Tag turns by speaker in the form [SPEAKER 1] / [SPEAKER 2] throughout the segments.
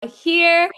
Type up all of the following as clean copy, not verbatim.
[SPEAKER 1] Here.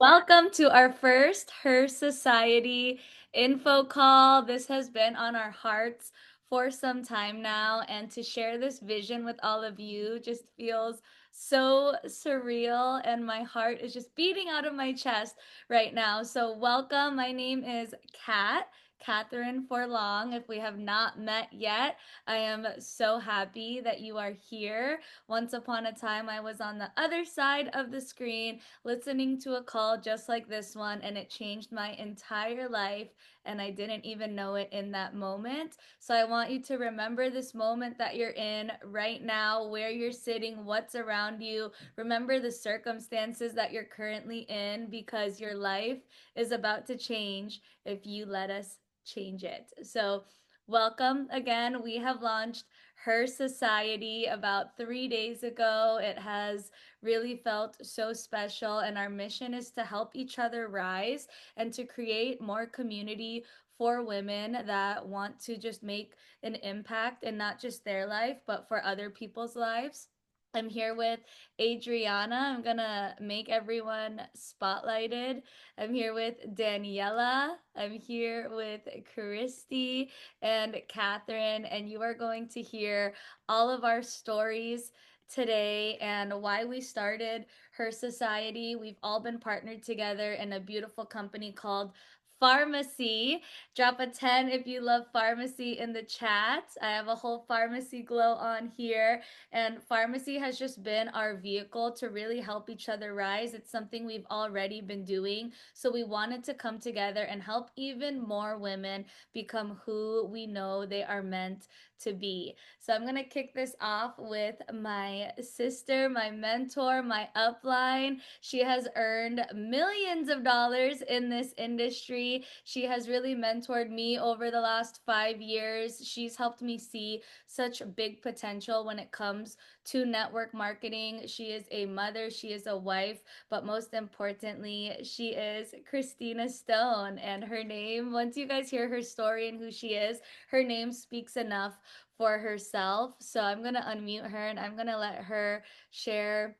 [SPEAKER 1] Welcome to our first Her Society info call. This has been on our hearts for some time now, and to share this vision with all of you just feels so surreal, and my heart is just beating out of my chest right now. So, welcome. My name is Kat. Catherine Forlong. If we have not met yet, I am so happy that you are here. Once upon a time, I was on the other side of the screen listening to a call just like this one, and it changed my entire life, and I didn't even know it in that moment. So I want you to remember this moment that you're in right now, where you're sitting, what's around you. Remember the circumstances that you're currently in, because your life is about to change if you let us change it. So welcome again. We have launched Her Society about 3 days ago. It has really felt so special. And our mission is to help each other rise and to create more community for women that want to just make an impact in not just their life, but for other people's lives. I'm here with Adriana. I'm gonna make everyone spotlighted. I'm here with Daniela. I'm here with Christy and Catherine, and you are going to hear all of our stories today and why we started Her Society. We've all been partnered together in a beautiful company called Pharmacy. Drop a 10 if you love pharmacy in the chat. I have a whole pharmacy glow on here, and pharmacy has just been our vehicle to really help each other rise. It's something we've already been doing, so we wanted to come together and help even more women become who we know they are meant to be. So I'm gonna kick this off with my sister, my mentor, my upline. She has earned millions of dollars in this industry. She has really mentored me over the last 5 years. She's helped me see such big potential when it comes to network marketing. She is a mother, she is a wife, but most importantly, she is Christina Stone. And her name, once you guys hear her story and who she is, her name speaks enough for herself. So I'm going to unmute her and I'm going to let her share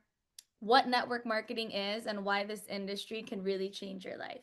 [SPEAKER 1] what network marketing is and why this industry can really change your life.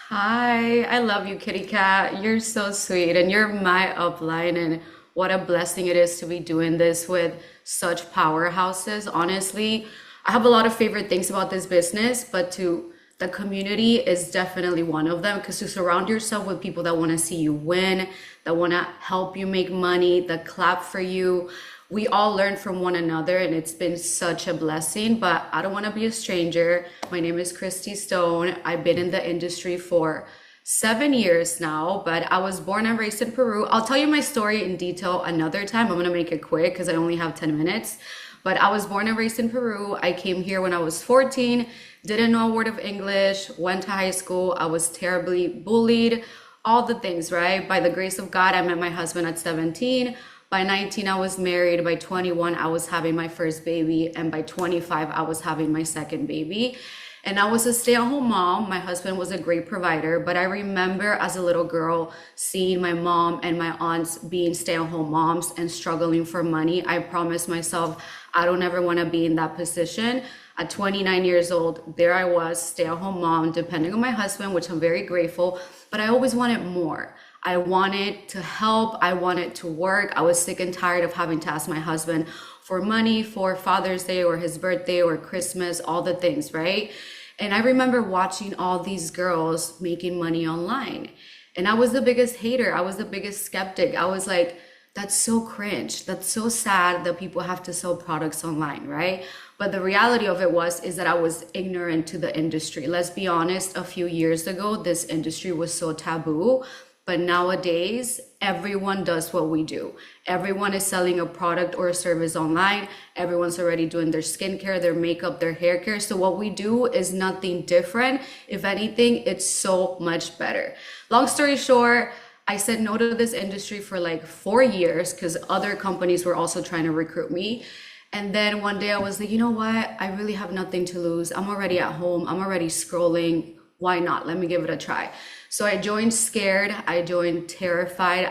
[SPEAKER 2] Hi, I love you, Kitty Cat. You're so sweet, and you're my upline. And what a blessing it is to be doing this with such powerhouses. Honestly, I have a lot of favorite things about this business, but to the community is definitely one of them because to surround yourself with people that want to see you win, that want to help you make money, that clap for you. We all learn from one another, and it's been such a blessing. But I don't want to be a stranger. My name is Christy Stone. I've been in the industry for 7 years now, but I was born and raised in Peru. I'll tell you my story in detail another time. I'm gonna make it quick because I only have 10 minutes. But I was born and raised in Peru. I came here when I was 14, didn't know a word of English, went to high school. I was terribly bullied, all the things, right? By the grace of God, I met my husband at 17. By 19, I was married. By 21, I was having my first baby. And by 25, I was having my second baby. And I was a stay-at-home mom. My husband was a great provider, but I remember as a little girl seeing my mom and my aunts being stay-at-home moms and struggling for money. I promised myself I don't ever want to be in that position. At 29 years old, there I was, stay-at-home mom, depending on my husband, which I'm very grateful, but I always wanted more. I wanted to help. I wanted to work. I was sick and tired of having to ask my husband for money for Father's Day or his birthday or Christmas, all the things, right? And I remember watching all these girls making money online. And I was the biggest hater. I was the biggest skeptic. I was like, that's so cringe. That's so sad that people have to sell products online, right? But the reality of it was is that I was ignorant to the industry. Let's be honest, a few years ago, this industry was so taboo. But nowadays, everyone does what we do. Everyone is selling a product or a service online. Everyone's already doing their skincare, their makeup, their hair care. So what we do is nothing different. If anything, it's so much better. Long story short, I said no to this industry for like 4 years because other companies were also trying to recruit me. And then one day I was like, you know what? I really have nothing to lose. I'm already at home. I'm already scrolling. Why not? Let me give it a try. So I joined scared. I joined terrified.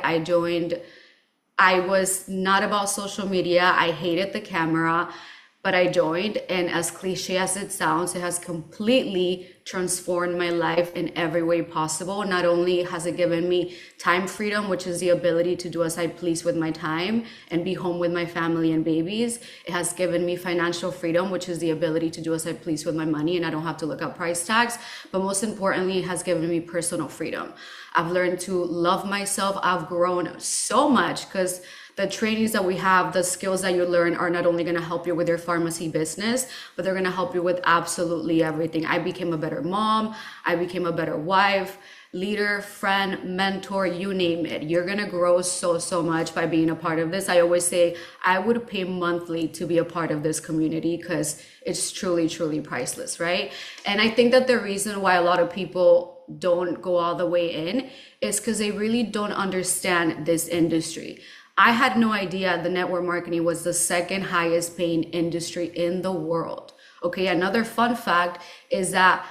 [SPEAKER 2] I was not about social media. I hated the camera, but I joined. And as cliche as it sounds, it has completely transformed my life in every way possible. Not only has it given me time freedom, which is the ability to do as I please with my time and be home with my family and babies, it has given me financial freedom, which is the ability to do as I please with my money and I don't have to look up price tags. But most importantly, it has given me personal freedom. I've learned to love myself. I've grown so much because the trainings that we have, the skills that you learn are not only going to help you with your pharmacy business, but they're going to help you with absolutely everything. I became a better mom. I became a better wife, leader, friend, mentor, you name it. You're going to grow so, so much by being a part of this. I always say I would pay monthly to be a part of this community because it's truly, truly priceless, right? And I think that the reason why a lot of people don't go all the way in is because they really don't understand this industry. I had no idea the network marketing was the second highest paying industry in the world. Okay, another fun fact is that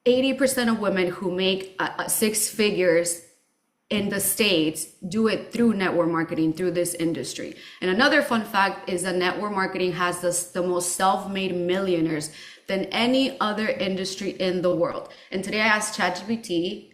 [SPEAKER 2] 80% of women who make six figures in the States do it through network marketing, through this industry. And another fun fact is that network marketing has the most self-made millionaires than any other industry in the world. And today I asked ChatGPT,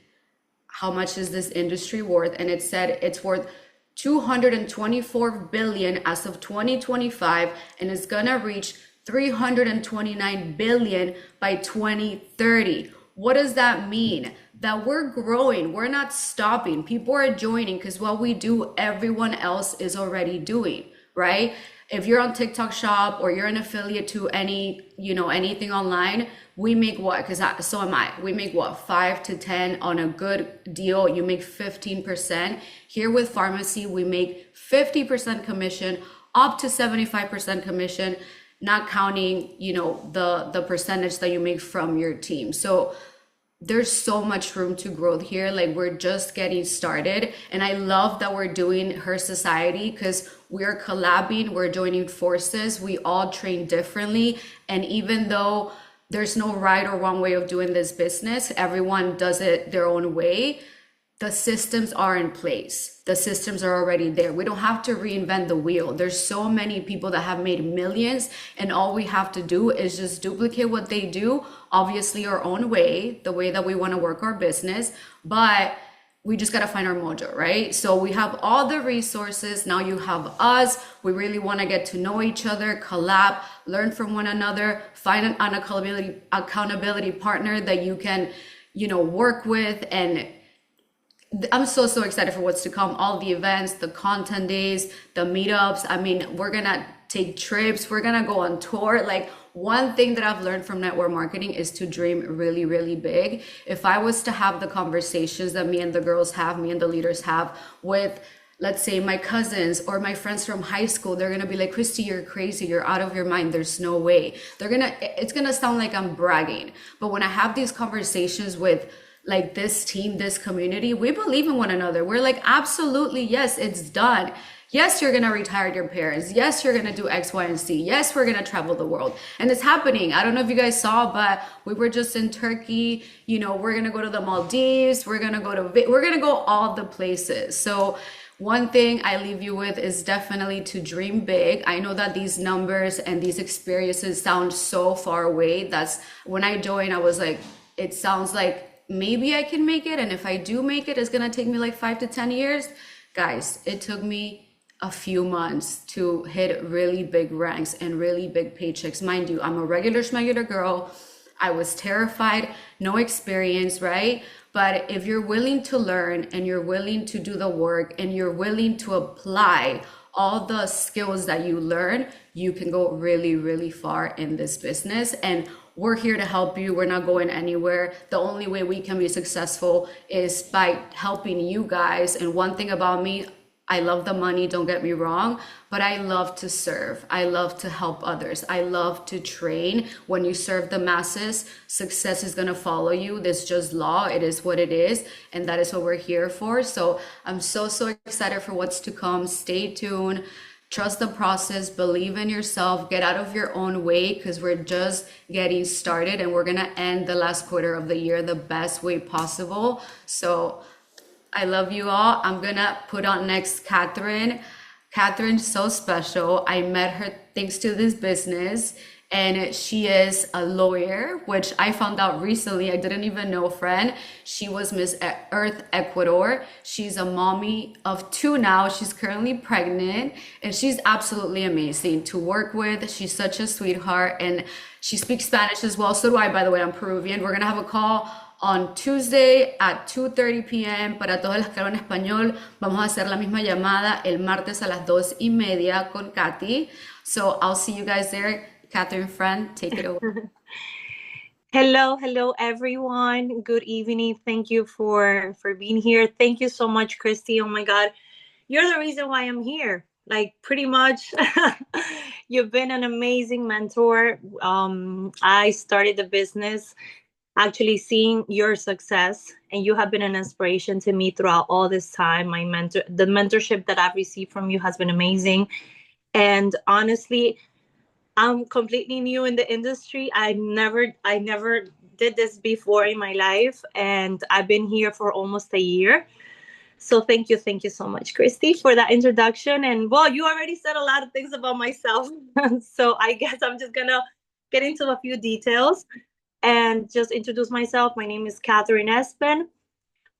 [SPEAKER 2] how much is this industry worth? And it said it's worth 224 billion as of 2025, and it's gonna reach 329 billion by 2030. What does that mean? That we're growing, we're not stopping. People are joining because what we do, everyone else is already doing, right? If you're on TikTok Shop or you're an affiliate to anything online, we make what? Because so am I. We make what? 5 to 10 on a good deal. You make 15%. Here with pharmacy, we make 50% commission, up to 75% commission, not counting, the percentage that you make from your team. So there's so much room to grow here. Like we're just getting started. And I love that we're doing Her Society because we're collabing, we're joining forces. We all train differently. And even though there's no right or wrong way of doing this business, everyone does it their own way. The systems are in place. The systems are already there. We don't have to reinvent the wheel. There's so many people that have made millions, and all we have to do is just duplicate what they do, obviously our own way, the way that we want to work our business, but we just got to find our mojo, right? So we have all the resources. Now you have us. We really want to get to know each other, collab, learn from one another, find an accountability partner that you can, work with. And I'm so, so excited for what's to come. All the events, the content days, the meetups. I mean, we're going to take trips. We're going to go on tour. Like one thing that I've learned from network marketing is to dream really, really big. If I was to have the conversations that me and the girls have, me and the leaders have with, let's say, my cousins or my friends from high school, they're going to be like, Christy, you're crazy. You're out of your mind. There's no way. It's going to sound like I'm bragging. But when I have these conversations with like this team, this community, we believe in one another. We're like, absolutely, yes, it's done. Yes, you're gonna retire your parents. Yes, you're gonna do X, Y, and Z. Yes, we're gonna travel the world. And it's happening. I don't know if you guys saw, but we were just in Turkey. We're gonna go to the Maldives. We're gonna go all the places. So one thing I leave you with is definitely to dream big. I know that these numbers and these experiences sound so far away. That's when I joined, I was like, it sounds like maybe I can make it. And if I do make it, it's going to take me like 5 to 10 years. Guys, it took me a few months to hit really big ranks and really big paychecks. Mind you, I'm a regular schmegular girl. I was terrified, no experience, right? But if you're willing to learn and you're willing to do the work and you're willing to apply all the skills that you learn, you can go really, really far in this business. And we're here to help you. We're not going anywhere. The only way we can be successful is by helping you guys. And one thing about me, I love the money, don't get me wrong, but I love to serve. I love to help others. I love to train. When you serve the masses, success is going to follow you. This is just law. It is what it is. And that is what we're here for. So I'm so, so excited for what's to come. Stay tuned. Trust the process, believe in yourself, get out of your own way because we're just getting started and we're going to end the last quarter of the year the best way possible. So I love you all. I'm gonna put on next Catherine. Catherine's so special. I met her thanks to this business, and she is a lawyer, which I found out recently. I didn't even know, friend. She was Earth Ecuador. She's a mommy of two now. She's currently pregnant, and she's absolutely amazing to work with. She's such a sweetheart, and she speaks Spanish as well. So do I, by the way. I'm Peruvian. We're gonna have a call on Tuesday at 2:30 p.m. Para todos los que hablan español, vamos a hacer la misma llamada el martes a las 2:30 con Katy. So I'll see you guys there. Catherine, friend, take it away.
[SPEAKER 3] Hello, everyone. Good evening. Thank you for being here. Thank you so much, Christy. Oh my God, you're the reason why I'm here. Like pretty much, you've been an amazing mentor. I started the business actually seeing your success, and you have been an inspiration to me throughout all this time. The mentorship that I've received from you has been amazing. And honestly, I'm completely new in the industry. I never did this before in my life, and I've been here for almost a year. So thank you so much, Christy, for that introduction. And well, you already said a lot of things about myself. So I guess I'm just gonna get into a few details and just introduce myself. My name is Catherine Espen.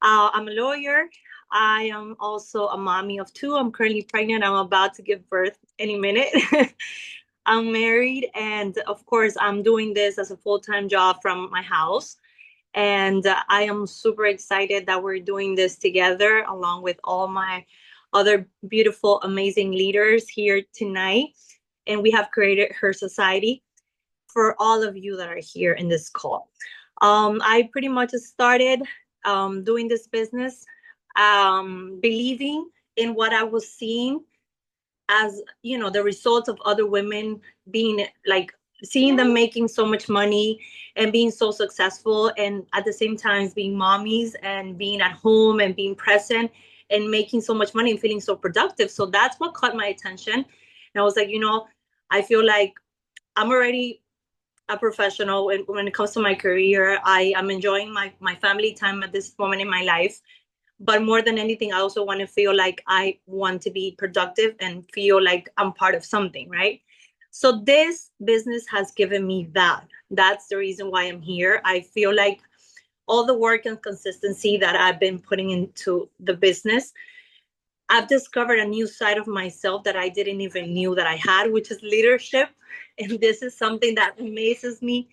[SPEAKER 3] I'm a lawyer. I am also a mommy of two. I'm currently pregnant. I'm about to give birth any minute. I'm married, and of course, I'm doing this as a full time job from my house. And I am super excited that we're doing this together, along with all my other beautiful, amazing leaders here tonight. And we have created Her Society for all of you that are here in this call. I pretty much started doing this business, believing in what I was seeing as the results of other women being like seeing them making so much money and being so successful, and at the same time being mommies and being at home and being present and making so much money and feeling so productive. So that's what caught my attention, and I was like, I feel like I'm already a professional when it comes to my career. I am enjoying my family time at this moment in my life, but more than anything, I also want to feel like I want to be productive and feel like I'm part of something, right? So this business has given me that. That's the reason why I'm here. I feel like all the work and consistency that I've been putting into the business, I've discovered a new side of myself that I didn't even knew that I had, which is leadership. And this is something that amazes me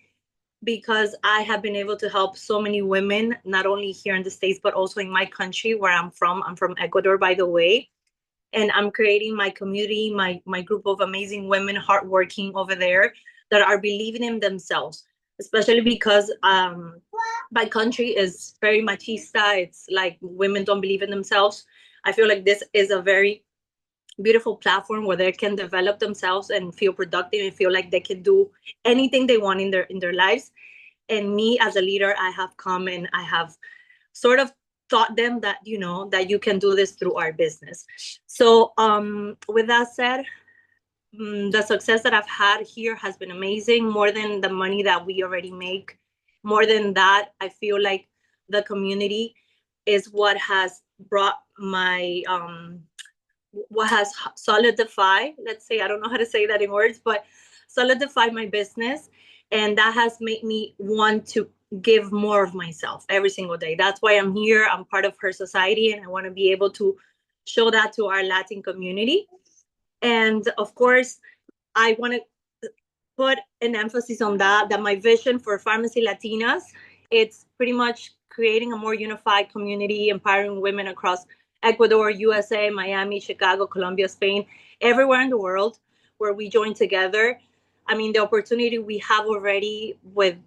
[SPEAKER 3] because I have been able to help so many women, not only here in the States, but also in my country where I'm from. I'm from Ecuador, by the way. And I'm creating my community, my group of amazing women, hardworking over there that are believing in themselves, especially because my country is very machista. It's like women don't believe in themselves. I feel like this is a very beautiful platform where they can develop themselves and feel productive and feel like they can do anything they want in their lives. And me as a leader, I have come and I have sort of taught them that that you can do this through our business. So with that said, the success that I've had here has been amazing, more than the money that we already make. More than that, I feel like the community is what has brought my what has solidified, let's say, I don't know how to say that in words, but solidified my business. And that has made me want to give more of myself every single day. That's why I'm here. I'm part of Her Society, and I want to be able to show that to our Latin community. And of course, I want to put an emphasis on that my vision for Pharmacy Latinas, it's pretty much creating a more unified community, empowering women across Ecuador, USA, Miami, Chicago, Colombia, Spain, everywhere in the world where we join together. I mean, the opportunity we have already with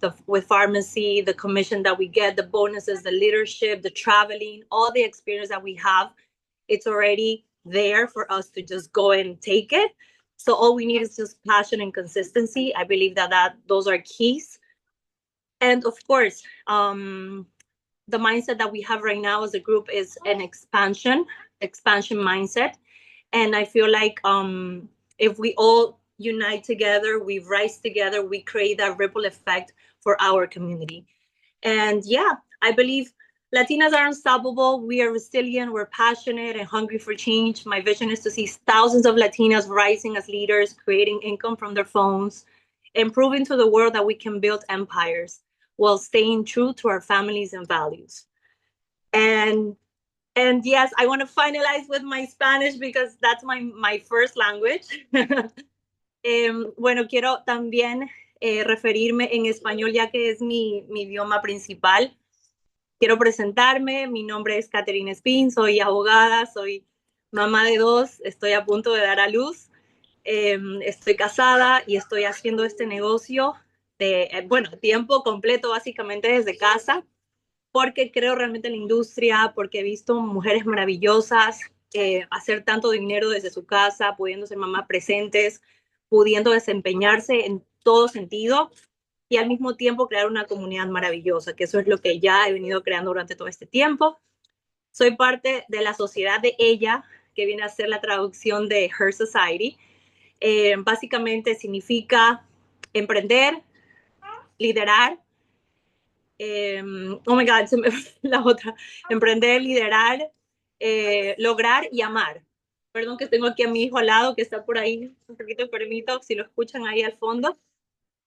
[SPEAKER 3] pharmacy, the commission that we get, the bonuses, the leadership, the traveling, all the experience that we have, it's already there for us to just go and take it. So all we need is just passion and consistency. I believe that those are keys. And of course, the mindset that we have right now as a group is an expansion mindset. And I feel like if we all unite together, we rise together, we create that ripple effect for our community. And yeah, I believe Latinas are unstoppable. We are resilient. We're passionate and hungry for change. My vision is to see thousands of Latinas rising as leaders, creating income from their phones, and proving to the world that we can build empires while staying true to our families and values. And and yes, I want to finalize with my Spanish because that's my first language. Bueno, quiero también referirme en español ya que es mi idioma principal. Quiero presentarme, mi nombre es Catherine Spin, soy abogada, soy mamá de dos, estoy a punto de dar a luz, estoy casada y estoy haciendo este negocio de, bueno, tiempo completo básicamente desde casa, porque creo realmente en la industria, porque he visto mujeres maravillosas hacer tanto dinero desde su casa, pudiendo ser mamás presentes, pudiendo desempeñarse en todo sentido y al mismo tiempo crear una comunidad maravillosa, que eso es lo que ya he venido creando durante todo este tiempo. Soy parte de la sociedad de ella, que viene a ser la traducción de Her Society. Básicamente significa emprender, liderar. Oh my God, se me la otra. Emprender, liderar, lograr y amar. Perdón que tengo aquí a mi hijo al lado que está por ahí, un poquito enfermito, si lo escuchan ahí al fondo.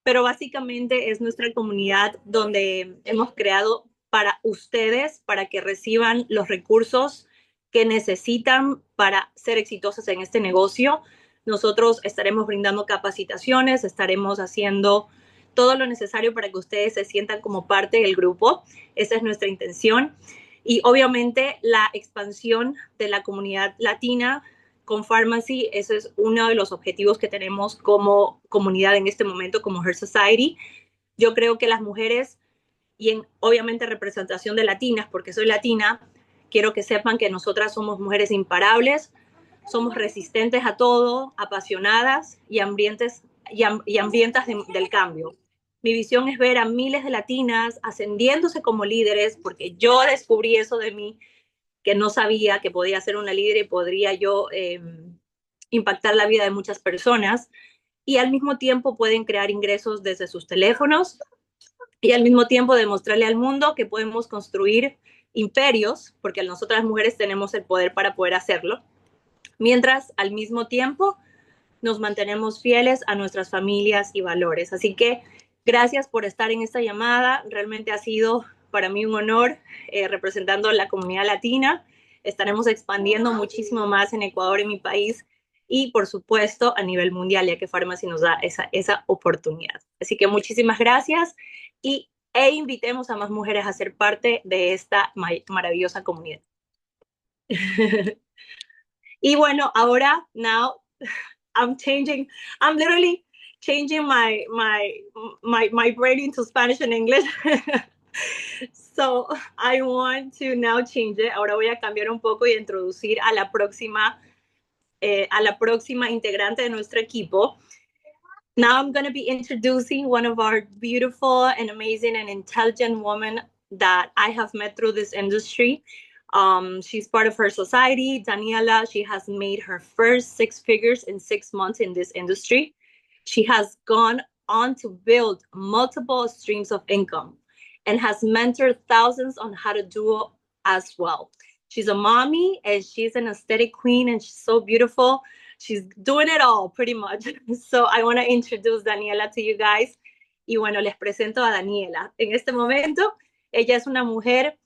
[SPEAKER 3] Pero básicamente es nuestra comunidad donde hemos creado para ustedes, para que reciban los recursos que necesitan para ser exitosos en este negocio. Nosotros estaremos brindando capacitaciones, estaremos haciendo todo lo necesario para que ustedes se sientan como parte del grupo. Esa es nuestra intención. Y obviamente la expansión de la comunidad latina con Pharmacy, ese es uno de los objetivos que tenemos como comunidad en este momento, como Her Society. Yo creo que las mujeres, y en obviamente representación de latinas, porque soy latina, quiero que sepan que nosotras somos mujeres imparables, somos resistentes a todo, apasionadas y hambrientas, del cambio. Mi visión es ver a miles de latinas ascendiéndose como líderes, porque yo descubrí eso de mí, que no sabía que podía ser una líder y podría yo impactar la vida de muchas personas. Y al mismo tiempo pueden crear ingresos desde sus teléfonos y al mismo tiempo demostrarle al mundo que podemos construir imperios, porque nosotras las mujeres tenemos el poder para poder hacerlo, mientras al mismo tiempo nos mantenemos fieles a nuestras familias y valores. Así que gracias por estar en esta llamada. Realmente ha sido para mí un honor representando a la comunidad latina. Estaremos expandiendo muchísimo más en Ecuador, en mi país, y por supuesto a nivel mundial, ya que Pharmacy nos da esa oportunidad. Así que muchísimas gracias e invitemos a más mujeres a ser parte de esta maravillosa comunidad. Y bueno, ahora, now, I'm changing. I'm literally changing my brain into Spanish and English. So I want to now change it. Ahora voy a cambiar un poco y introducir a la próxima integrante de nuestro equipo. Now I'm going to be introducing one of our beautiful and amazing and intelligent women that I have met through this industry. She's part of Her Society. Daniela, she has made her first six figures in 6 months in this industry. She has gone on to build multiple streams of income and has mentored thousands on how to do it as well. She's a mommy and she's an aesthetic queen and she's so beautiful. She's doing it all pretty much. So I want to introduce Daniela to you guys. Y bueno, les presento a Daniela. En este momento, ella es una mujer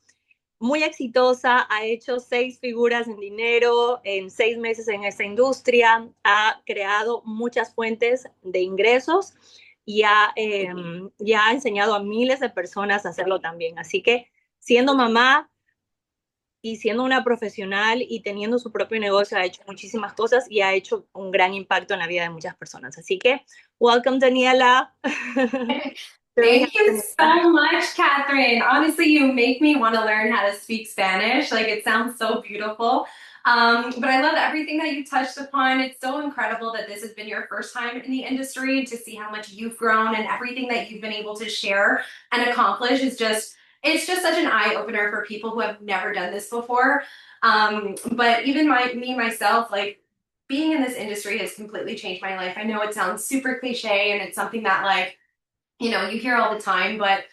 [SPEAKER 3] muy exitosa, ha hecho 6 figuras en dinero en 6 meses en esta industria, ha creado muchas fuentes de ingresos y ha enseñado a miles de personas a hacerlo también. Así que siendo mamá y siendo una profesional y teniendo su propio negocio, ha hecho muchísimas cosas y ha hecho un gran impacto en la vida de muchas personas. Así que, welcome, Daniela.
[SPEAKER 4] Thank you so much, Catherine. Honestly, you make me want to learn how to speak Spanish. Like, it sounds so beautiful. But I love everything that you touched upon. It's so incredible that this has been your first time in the industry, and to see how much you've grown and everything that you've been able to share and accomplish is just, it's just such an eye opener for people who have never done this before. But even myself, like, being in this industry has completely changed my life. I know it sounds super cliche and it's something that, like, you know, you hear all the time, but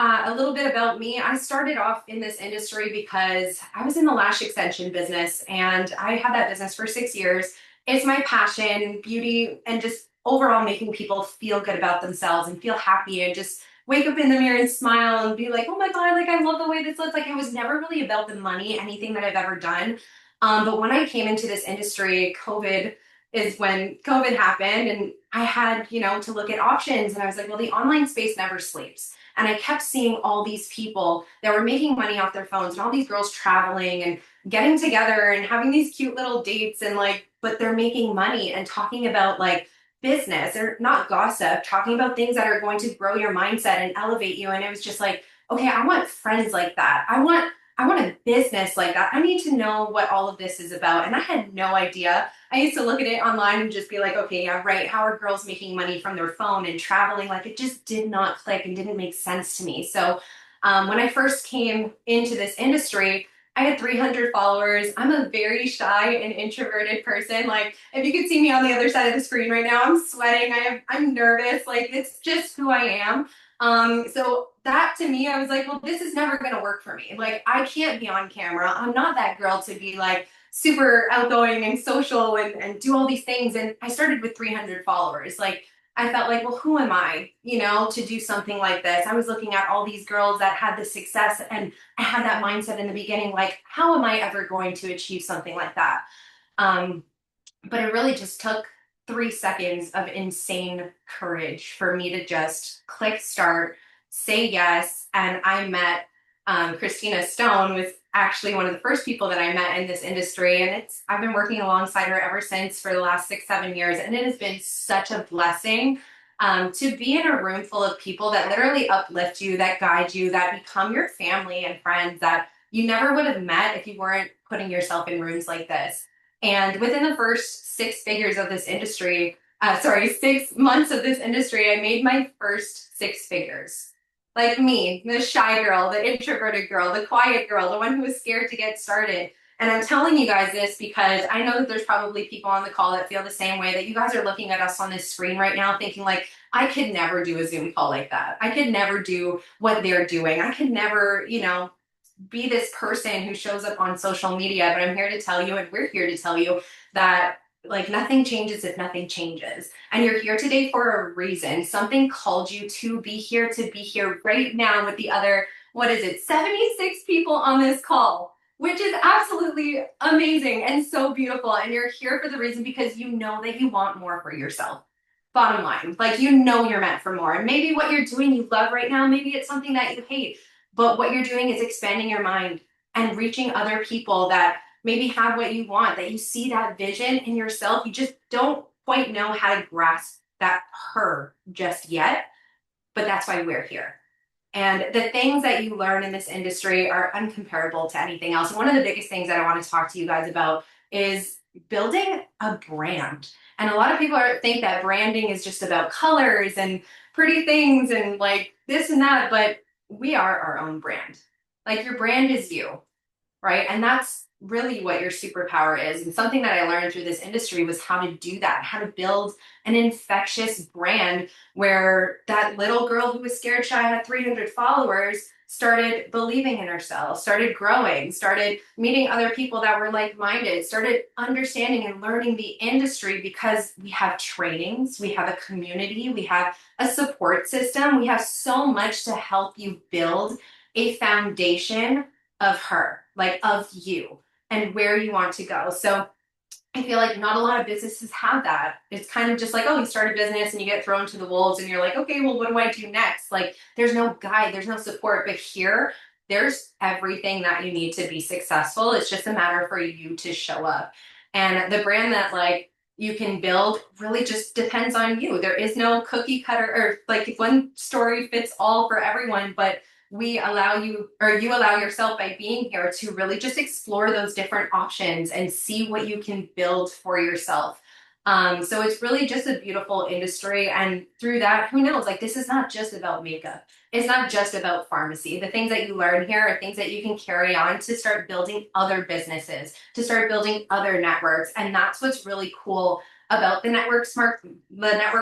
[SPEAKER 4] a little bit about me. I started off in this industry because I was in the lash extension business and I had that business for 6 years. It's my passion, beauty, and just overall making people feel good about themselves and feel happy and just wake up in the mirror and smile and be like, oh my God, like I love the way this looks. Like it was never really about the money, anything that I've ever done. But when I came into this industry, COVID is when COVID happened and I had, to look at options and I was like, well, the online space never sleeps. And I kept seeing all these people that were making money off their phones and all these girls traveling and getting together and having these cute little dates and like, but they're making money and talking about like business or not gossip, talking about things that are going to grow your mindset and elevate you. And it was just like, okay, I want friends like that. I want a business like that. I need to know what all of this is about. And I had no idea. I used to look at it online and just be like, okay, yeah, right. How are girls making money from their phone and traveling? Like it just did not click and didn't make sense to me. So when I first came into this industry, I had 300 followers. I'm a very shy and introverted person. Like if you could see me on the other side of the screen right now, I'm sweating. I'm nervous. Like it's just who I am. So that to me, I was like, well, this is never going to work for me. Like, I can't be on camera. I'm not that girl to be like super outgoing and social and do all these things. And I started with 300 followers. Like, I felt like, well, who am I, to do something like this? I was looking at all these girls that had the success and I had that mindset in the beginning, like, how am I ever going to achieve something like that? Um, but it really just took 3 seconds of insane courage for me to just click start, say yes. And I met Christina Stone was actually one of the first people that I met in this industry. And I've been working alongside her ever since for the last 6, 7 years. And it has been such a blessing to be in a room full of people that literally uplift you, that guide you, that become your family and friends that you never would have met if you weren't putting yourself in rooms like this. And within the first 6 figures of this industry, 6 months of this industry, I made my first 6 figures. Like me, the shy girl, the introverted girl, the quiet girl, the one who was scared to get started. And I'm telling you guys this because I know that there's probably people on the call that feel the same way, that you guys are looking at us on this screen right now thinking like, I could never do a Zoom call like that. I could never do what they're doing. I could never, be this person who shows up on social media. But I'm here to tell you, and we're here to tell you that like nothing changes if nothing changes. And you're here today for a reason. Something called you to be here right now with the other, 76 people on this call, which is absolutely amazing and so beautiful. And you're here for the reason because you know that you want more for yourself. Bottom line, like you're meant for more. And maybe what you're doing you love right now, maybe it's something that you hate, but what you're doing is expanding your mind and reaching other people that maybe have what you want, that you see that vision in yourself. You just don't quite know how to grasp that her just yet, but that's why we're here. And the things that you learn in this industry are uncomparable to anything else. And one of the biggest things that I want to talk to you guys about is building a brand. And a lot of people think that branding is just about colors and pretty things and like this and that, but we are our own brand. Like your brand is you, right? And that's really what your superpower is. And something that I learned through this industry was how to do that, how to build an infectious brand where that little girl who was scared shy had 300 followers started believing in herself, started growing, started meeting other people that were like-minded, started understanding and learning the industry because we have trainings, we have a community, we have a support system, we have so much to help you build a foundation of her, like of you and where you want to go. So I feel like not a lot of businesses have that. It's kind of just like, oh, you start a business and you get thrown to the wolves and you're like, okay, well, what do I do next? Like, there's no guide, there's no support. But here, there's everything that you need to be successful. It's just a matter for you to show up. And the brand that like you can build really just depends on you. There is no cookie cutter or like one story fits all for everyone, but we allow you, or you allow yourself by being here to really just explore those different options and see what you can build for yourself. So it's really just a beautiful industry. And through that, who knows, like this is not just about makeup. It's not just about pharmacy. The things that you learn here are things that you can carry on to start building other businesses, to start building other networks. And that's what's really cool about the network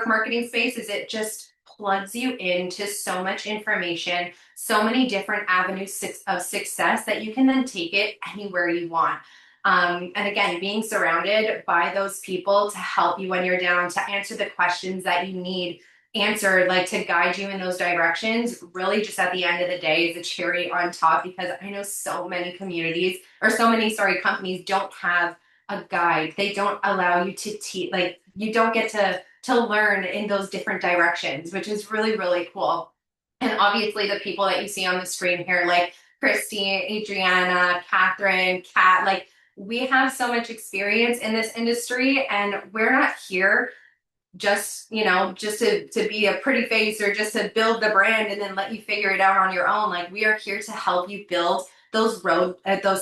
[SPEAKER 4] marketing space is it just plugs you into so much information, so many different avenues of success that you can then take it anywhere you want. And again, being surrounded by those people to help you when you're down, to answer the questions that you need answered, like to guide you in those directions, really just at the end of the day is a cherry on top, because I know so many communities or so many, sorry, companies don't have a guide. They don't allow you to teach, like you don't get to learn in those different directions, which is really, really cool. And obviously the people that you see on the screen here, like Christine, Adriana, Catherine, Kat, like we have so much experience in this industry, and we're not here just just to be a pretty face or just to build the brand and then let you figure it out on your own. Like we are here to help you build those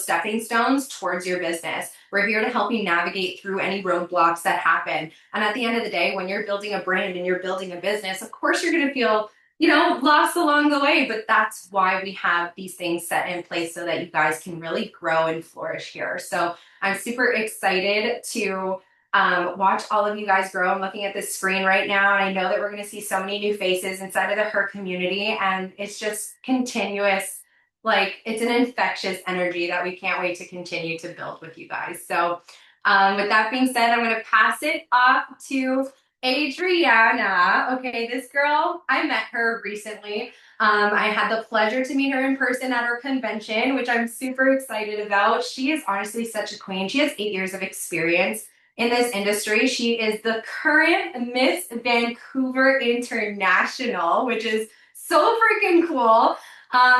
[SPEAKER 4] stepping stones towards your business. We're here to help you navigate through any roadblocks that happen. And at the end of the day, when you're building a brand and you're building a business, of course you're going to feel lost along the way, but that's why we have these things set in place so that you guys can really grow and flourish here. So I'm super excited to watch all of you guys grow. I'm looking at this screen right now, and I know that we're going to see so many new faces inside of the Her community, and it's just continuous. Like it's an infectious energy that we can't wait to continue to build with you guys. So, with that being said, I'm going to pass it off to Adriana. Okay, this girl, I met her recently. I had the pleasure to meet her in person at our convention, which I'm super excited about. She is honestly such a queen. She has 8 years of experience in this industry. She is the current Miss Vancouver International, which is so freaking cool.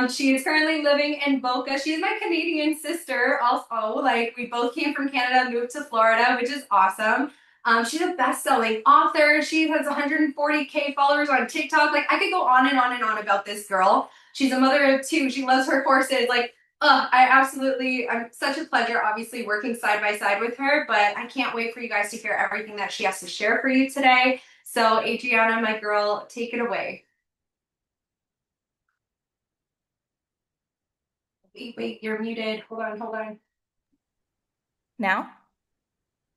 [SPEAKER 4] She is currently living in Boca. She's my Canadian sister also. Like we both came from Canada, moved to Florida, which is awesome. She's a best-selling author. She has 140K followers on TikTok. Like I could go on and on and on about this girl. She's a mother of two. She loves her horses. Like I'm such a pleasure, obviously, working side by side with her, but I can't wait for you guys to hear everything that she has to share for you today. So, Adriana, my girl, take it away. Wait, you're muted. Hold on.
[SPEAKER 5] Now?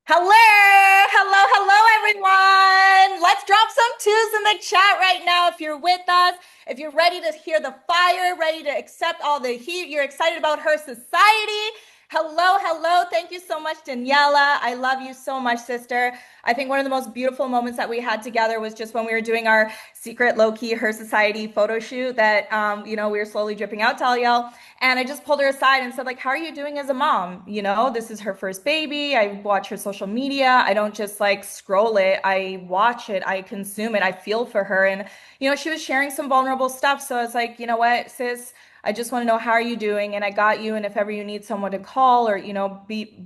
[SPEAKER 5] Hello, everyone. Let's drop some twos in the chat right now if you're with us. If you're ready to hear the fire, ready to accept all the heat, you're excited about Her Society. Hello. Thank you so much, Daniela. I love you so much, sister. I think one of the most beautiful moments that we had together was just when we were doing our secret low-key Her Society photo shoot that, we were slowly dripping out to all y'all. And I just pulled her aside and said, like, how are you doing as a mom? This is her first baby. I watch her social media. I don't just like scroll it. I watch it. I consume it. I feel for her. And, she was sharing some vulnerable stuff. So I was like, you know what, sis? I just want to know, how are you doing? And I got you. And if ever you need someone to call or,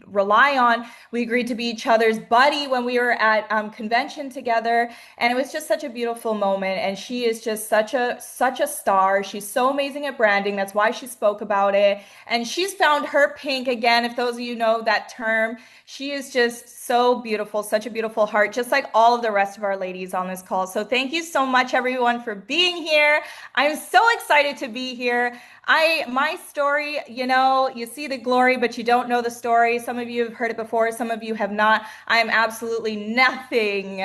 [SPEAKER 5] rely on, we agreed to be each other's buddy when we were at convention together. And it was just such a beautiful moment. And she is just such a star. She's so amazing at branding. That's why she spoke about it. And she's found her pink again. If those of you know that term, she is just so beautiful, such a beautiful heart, just like all of the rest of our ladies on this call. So thank you so much, everyone, for being here. I'm so excited to be here. My story, you see the glory, but you don't know the story. Some of you have heard it before. Some of you have not. I am absolutely nothing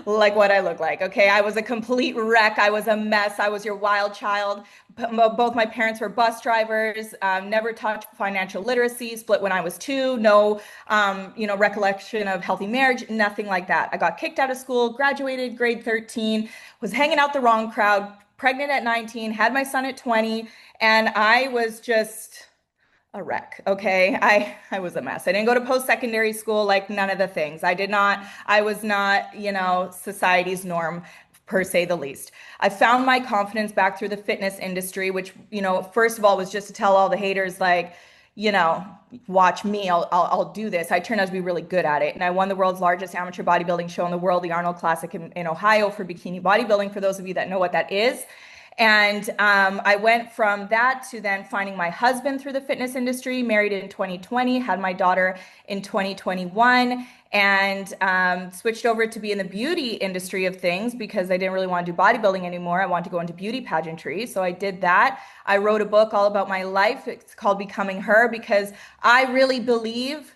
[SPEAKER 5] like what I look like. Okay. I was a complete wreck. I was a mess. I was your wild child. Both my parents were bus drivers, never taught financial literacy, split when I was 2, no, recollection of healthy marriage, nothing like that. I got kicked out of school, graduated grade 13, was hanging out the wrong crowd, pregnant at 19, had my son at 20, and I was just a wreck. Okay. I was a mess. I didn't go to post-secondary school, like none of the things. I was not, society's norm, per se the least. I found my confidence back through the fitness industry, which, first of all was just to tell all the haters, like, watch me, I'll do this. I turned out to be really good at it. And I won the world's largest amateur bodybuilding show in the world, the Arnold Classic in Ohio, for bikini bodybuilding, for those of you that know what that is. And I went from that to then finding my husband through the fitness industry, married in 2020, had my daughter in 2021, and switched over to be in the beauty industry of things because I didn't really want to do bodybuilding anymore. I wanted to go into beauty pageantry. So I did that. I wrote a book all about my life. It's called Becoming Her, because I really believe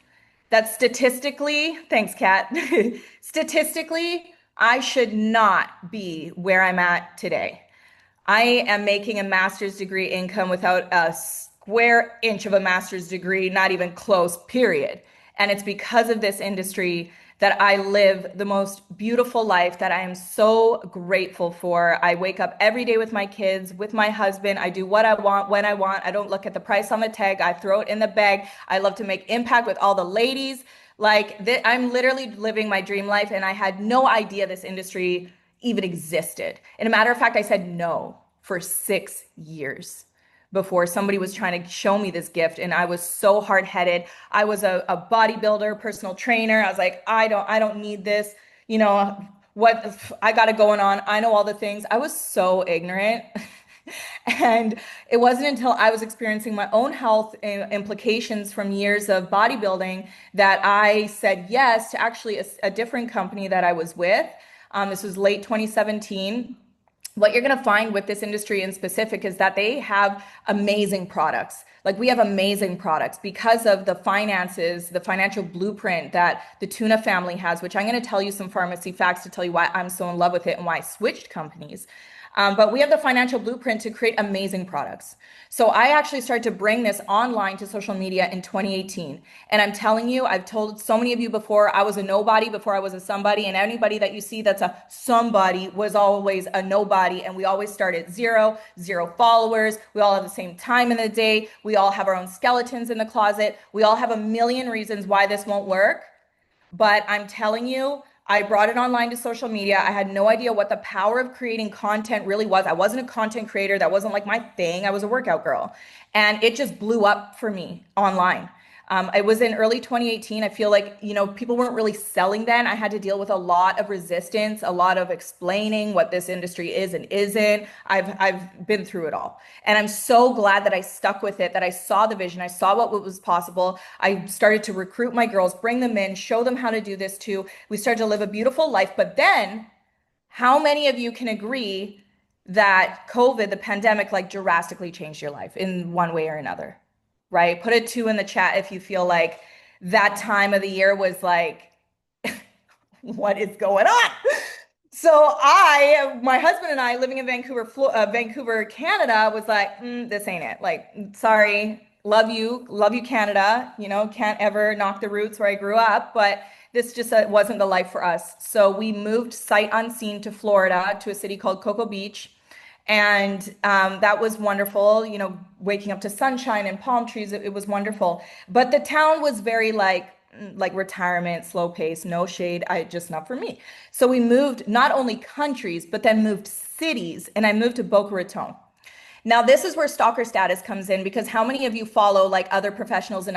[SPEAKER 5] that statistically, thanks, Kat, statistically, I should not be where I'm at today. I am making a master's degree income without a square inch of a master's degree, not even close, period. And it's because of this industry that I live the most beautiful life that I am so grateful for. I wake up every day with my kids, with my husband. I do what I want when I want. I don't look at the price on the tag. I throw it in the bag. I love to make impact with all the ladies. I'm literally living my dream life, and I had no idea this industry even existed. And a matter of fact, I said no for 6 years before somebody was trying to show me this gift. And I was so hard-headed. I was a bodybuilder, personal trainer. I was like, I don't need this. You know, what I got it going on. I know all the things. I was so ignorant. And it wasn't until I was experiencing my own health implications from years of bodybuilding that I said yes to actually a different company that I was with. This was late 2017. What you're going to find with this industry in specific is that they have amazing products. Like, we have amazing products because of the finances, the financial blueprint that the Tuna family has, which I'm going to tell you some pharmacy facts to tell you why I'm so in love with it and why I switched companies. But we have the financial blueprint to create amazing products. So I actually started to bring this online to social media in 2018. And I'm telling you, I've told so many of you before, I was a nobody before I was a somebody. And anybody that you see that's a somebody was always a nobody. And we always start at zero followers. We all have the same time in the day. We all have our own skeletons in the closet. We all have a million reasons why this won't work. But I'm telling you, I brought it online to social media. I had no idea what the power of creating content really was. I wasn't a content creator. That wasn't like my thing. I was a workout girl. And it just blew up for me online. It was in early 2018. I feel like, people weren't really selling then. I had to deal with a lot of resistance, a lot of explaining what this industry is and isn't. I've been through it all. And I'm so glad that I stuck with it, that I saw the vision. I saw what was possible. I started to recruit my girls, bring them in, show them how to do this too. We started to live a beautiful life. But then, how many of you can agree that COVID, the pandemic, like drastically changed your life in one way or another? Right? Put a 2 in the chat if you feel like that time of the year was like, what is going on? So my husband and I, living in Vancouver, Canada, was like, this ain't it. Like, sorry, love you, Canada. Can't ever knock the roots where I grew up, but this just wasn't the life for us. So we moved sight unseen to Florida, to a city called Cocoa Beach. And that was wonderful, waking up to sunshine and palm trees. It was wonderful. But the town was very like retirement, slow pace, no shade. Just not for me. So we moved not only countries, but then moved cities. And I moved to Boca Raton. Now, this is where stalker status comes in, because how many of you follow like other professionals in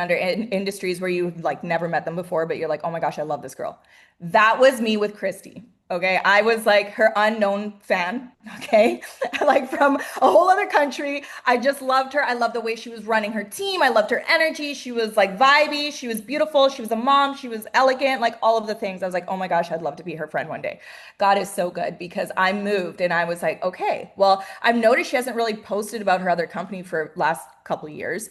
[SPEAKER 5] industries where you like never met them before, but you're like, oh my gosh, I love this girl. That was me with Christy. Okay. I was like her unknown fan. Okay. Like from a whole other country. I just loved her. I loved the way she was running her team. I loved her energy. She was like vibey. She was beautiful. She was a mom. She was elegant, like all of the things. I was like, oh my gosh, I'd love to be her friend one day. God is so good, because I moved and I was like, okay, well, I've noticed she hasn't really posted about her other company for last couple of years.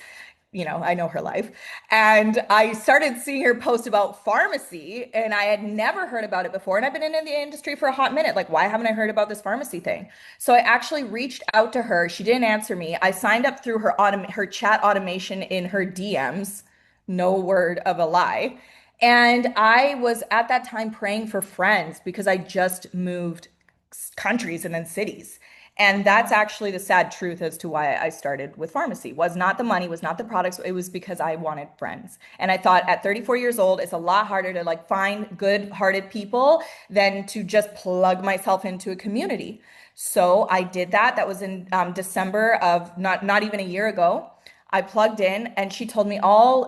[SPEAKER 5] I know her life. And I started seeing her post about pharmacy, and I had never heard about it before. And I've been in the industry for a hot minute. Like, why haven't I heard about this pharmacy thing? So I actually reached out to her. She didn't answer me. I signed up through her chat automation in her DMs. No word of a lie. And I was at that time praying for friends, because I just moved countries and then cities. And that's actually the sad truth as to why I started with pharmacy. Was not the money, was not the products. It was because I wanted friends. And I thought at 34 years old, it's a lot harder to like find good-hearted people than to just plug myself into a community. So I did that. That was in December of not even a year ago. I plugged in, and she told me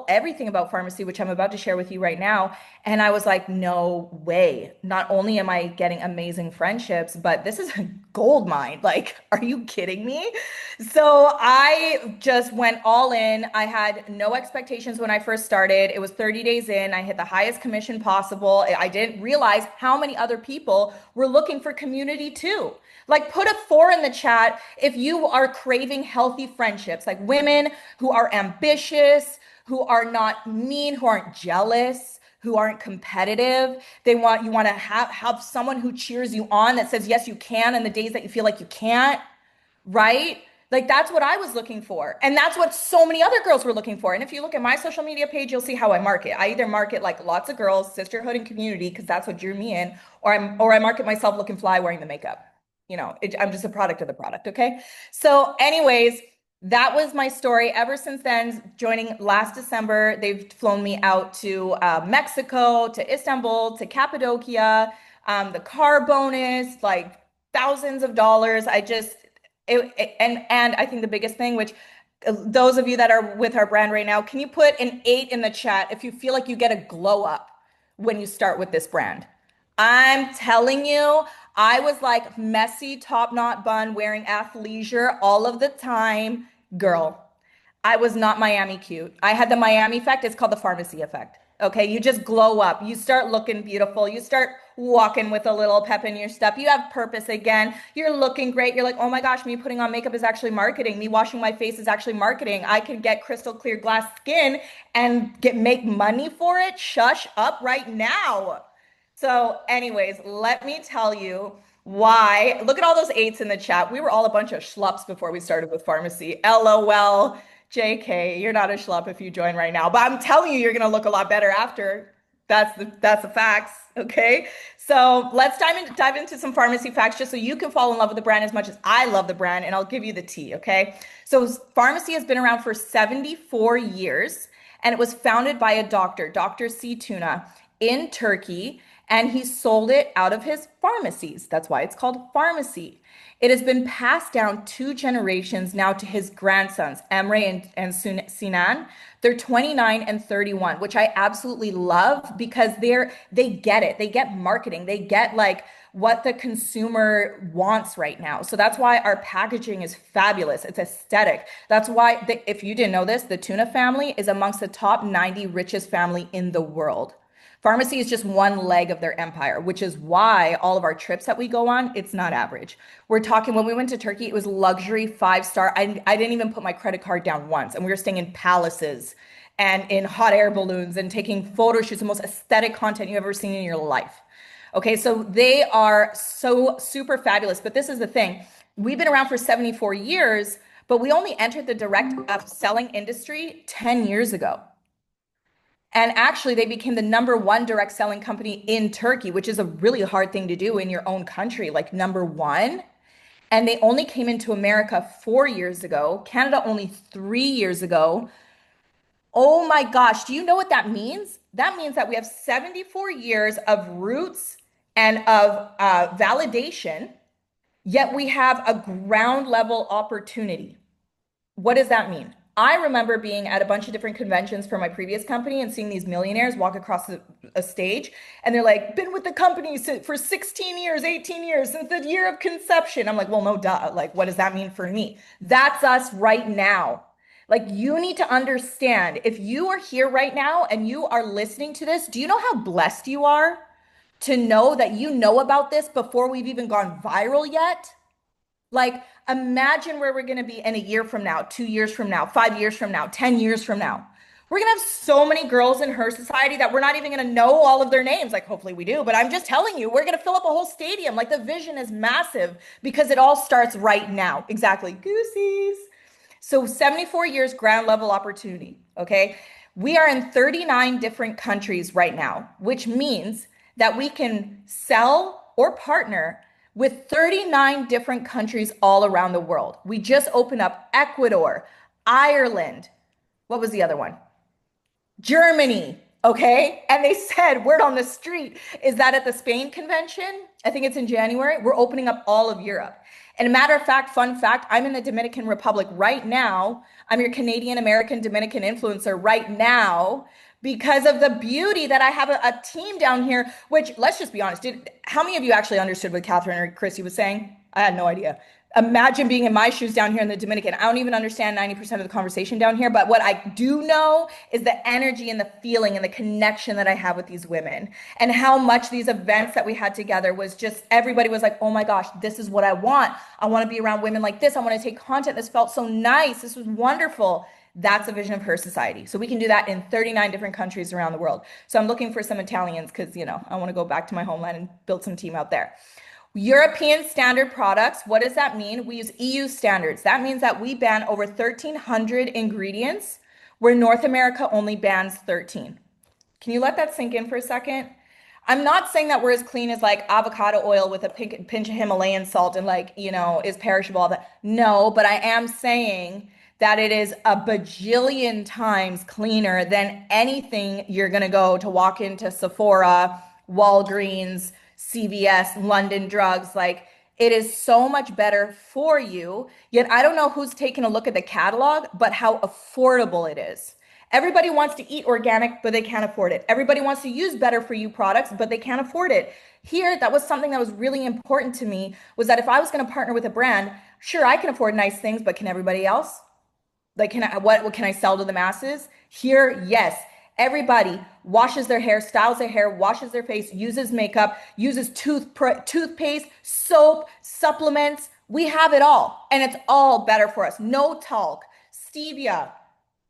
[SPEAKER 5] everything about pharmacy, which I'm about to share with you right now. And I was like, no way. Not only am I getting amazing friendships, but this is a gold mine. Like, are you kidding me? So I just went all in. I had no expectations when I first started. It was 30 days in. I hit the highest commission possible. I didn't realize how many other people were looking for community too. Like, put a 4 in the chat if you are craving healthy friendships, like women who are ambitious, who are not mean, who aren't jealous, who aren't competitive. You want to have someone who cheers you on, that says, yes, you can, in the days that you feel like you can't, right? Like that's what I was looking for. And that's what so many other girls were looking for. And if you look at my social media page, you'll see how I market. I either market like lots of girls, sisterhood and community, because that's what drew me in, or I market myself looking fly wearing the makeup. I'm just a product of the product, okay? So anyways, that was my story. Ever since then, joining last December, they've flown me out to Mexico, to Istanbul, to Cappadocia, the car bonus, like thousands of dollars. And I think the biggest thing, which those of you that are with our brand right now, can you put an 8 in the chat if you feel like you get a glow up when you start with this brand? I'm telling you, I was like messy top knot bun wearing athleisure all of the time. Girl, I was not Miami cute. I had the Miami effect. It's called the pharmacy effect. Okay, you just glow up. You start looking beautiful. You start walking with a little pep in your step. You have purpose again. You're looking great. You're like, oh my gosh, me putting on makeup is actually marketing. Me washing my face is actually marketing. I could get crystal clear glass skin and make money for it. Shush up right now. So anyways, let me tell you why. Look at all those 8s in the chat. We were all a bunch of schlups before we started with pharmacy. LOL. JK, you're not a schlup if you join right now, but I'm telling you, you're going to look a lot better after. That's the facts. Okay. So let's dive into some pharmacy facts just so you can fall in love with the brand as much as I love the brand, and I'll give you the tea. Okay. So pharmacy has been around for 74 years, and it was founded by a doctor, Dr. C. Tuna, in Turkey, and he sold it out of his pharmacies. That's why it's called pharmacy. It has been passed down 2 generations now to his grandsons, Emre and Sinan. They're 29 and 31, which I absolutely love because they get it. They get marketing. They get like what the consumer wants right now. So that's why our packaging is fabulous. It's aesthetic. That's why, if you didn't know this, the Tuna family is amongst the top 90 richest family in the world. Pharmacy is just one leg of their empire, which is why all of our trips that we go on, it's not average. We're talking, when we went to Turkey, it was luxury 5-star. I didn't even put my credit card down once. And we were staying in palaces and in hot air balloons and taking photo shoots, the most aesthetic content you've ever seen in your life. Okay, so they are so super fabulous. But this is the thing. We've been around for 74 years, but we only entered the direct selling industry 10 years ago. And actually, they became the #1 direct selling company in Turkey, which is a really hard thing to do in your own country, like #1. And they only came into America 4 years ago, Canada only 3 years ago. Oh my gosh, do you know what that means? That means that we have 74 years of roots and of validation, yet we have a ground level opportunity. What does that mean? I remember being at a bunch of different conventions for my previous company and seeing these millionaires walk across a stage, and they're like, been with the company for 16 years, 18 years, since the year of conception. I'm like, well, no, duh. Like, what does that mean for me? That's us right now. Like, you need to understand, if you are here right now and you are listening to this, do you know how blessed you are to know that you know about this before we've even gone viral yet? Like, imagine where we're going to be in a year from now, 2 years from now, 5 years from now, 10 years from now. We're going to have so many girls in Her Society that we're not even going to know all of their names. Like, hopefully we do, but I'm just telling you, we're going to fill up a whole stadium. Like, the vision is massive because it all starts right now. Exactly. Goosies. So 74 years ground level opportunity. Okay. We are in 39 different countries right now, which means that we can sell or partner with 39 different countries all around the world. We just opened up Ecuador, Ireland. What was the other one? Germany, okay? And they said, word on the street is that at the Spain convention, I think it's in January, we're opening up all of Europe. And a matter of fact, fun fact, I'm in the Dominican Republic right now. I'm your Canadian American Dominican influencer right now, because of the beauty that I have a team down here, which, let's just be honest, how many of you actually understood what Catherine or Chrissy was saying? I had no idea. Imagine being in my shoes down here in the Dominican. I don't even understand 90% of the conversation down here, but what I do know is the energy and the feeling and the connection that I have with these women, and how much these events that we had together was just, everybody was like, oh my gosh, this is what I want. I want to be around women like this. I want to take content. This felt so nice. This was wonderful. That's a vision of Her Society. So we can do that in 39 different countries around the world. So I'm looking for some Italians because, I want to go back to my homeland and build some team out there. European standard products, what does that mean? We use EU standards. That means that we ban over 1,300 ingredients, where North America only bans 13. Can you let that sink in for a second? I'm not saying that we're as clean as like avocado oil with a pinch of Himalayan salt and like, is perishable. All that. No, but I am saying that it is a bajillion times cleaner than anything you're going to go to walk into Sephora, Walgreens, CVS, London Drugs. Like, it is so much better for you. Yet I don't know who's taken a look at the catalog, but how affordable it is. Everybody wants to eat organic, but they can't afford it. Everybody wants to use better for you products, but they can't afford it. Here, that was something that was really important to me, was that if I was going to partner with a brand, sure, I can afford nice things, but can everybody else? Like, what can I sell to the masses? Here, yes. Everybody washes their hair, styles their hair, washes their face, uses makeup, uses toothpaste, soap, supplements. We have it all, and it's all better for us. No talc, stevia,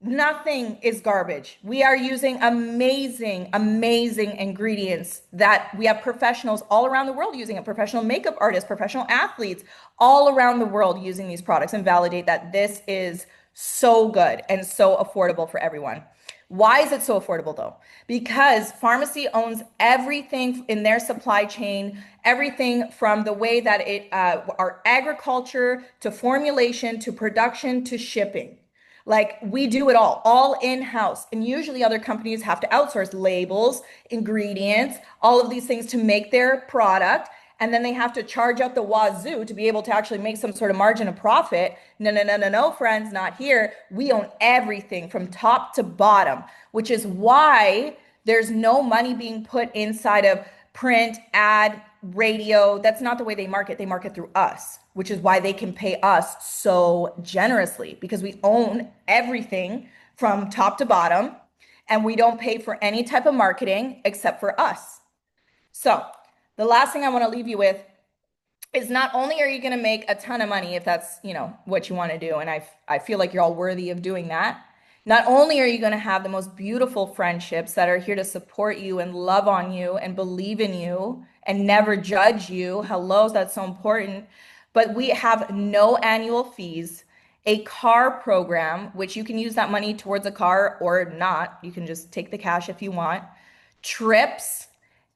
[SPEAKER 5] nothing is garbage. We are using amazing, amazing ingredients that we have professionals all around the world using it, professional makeup artists, professional athletes all around the world using these products, and validate that this is so good and so affordable for everyone. Why is it so affordable though? Because pharmacy owns everything in their supply chain, everything from the way that our agriculture to formulation to production to shipping. Like, we do it all in-house. And usually other companies have to outsource labels, ingredients, all of these things to make their product. And then they have to charge out the wazoo to be able to actually make some sort of margin of profit. No, no, no, no, no, friends, not here. We own everything from top to bottom, which is why there's no money being put inside of print, ad, radio. That's not the way they market. They market through us, which is why they can pay us so generously, because we own everything from top to bottom, and we don't pay for any type of marketing except for us. So the last thing I want to leave you with is, not only are you going to make a ton of money if that's, what you want to do, and I feel like you're all worthy of doing that. Not only are you going to have the most beautiful friendships that are here to support you and love on you and believe in you and never judge you. Hello, that's so important. But we have no annual fees, a car program, which you can use that money towards a car or not. You can just take the cash if you want. Trips.